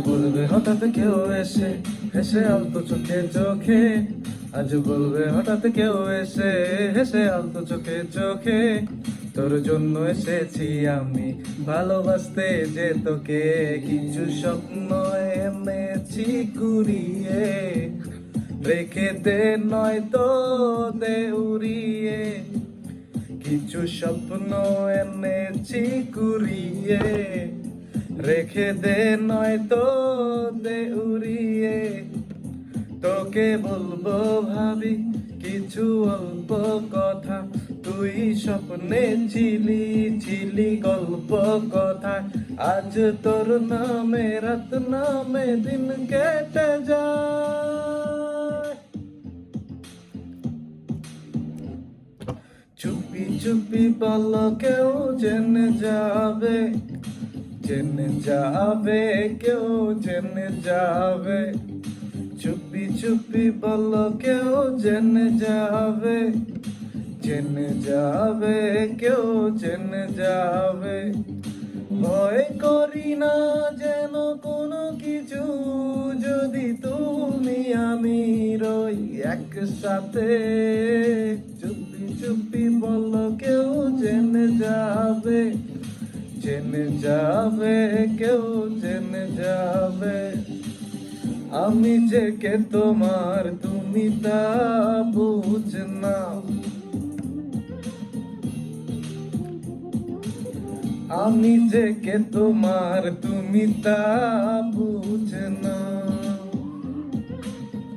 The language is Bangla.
বলবে হঠাৎ কেউ এসে হেসে আলতো চোখে চোখে, আজ বলবে হঠাৎ কেউ এসে হেসে আলতো চোখে চোখে, তোর জন্য এসেছি আমি ভালোবাসতে যে তোকে, কিছু স্বপ্ন এনেছি কুড়িয়ে, রেখে দে নয় তো দে উড়িয়ে, কিছু স্বপ্ন এনেছি কুড়িয়ে, রেখে দে নয় তো দে উড়িয়ে, তোকে বলবো ভাবি কিছু অল্প কথা, তুই স্বপ্নে ছিলি গল্প কথা, আজ তোর নামে রাত নামে দিন কেটে যায়, চুপি চুপি বল কেউ জেনে যাবে, জেনে যাবে কেউ জেনে যাবে, চুপি চুপি বল কেউ জেনে যাবে, জেনে যাবে কেউ জেনে যাবে, ভয় করি না যেন কোনো কিছু, যদি তুমি আমি রই একসাথে, চুপি চুপি বল কেউ জেনে যাবে, জেনে যাবে কেউ জেনে যাবে, আমি যে কে তোমার তুমি তা বুঝ না, আমি যে কে তোমার তুমি তা বুঝ না।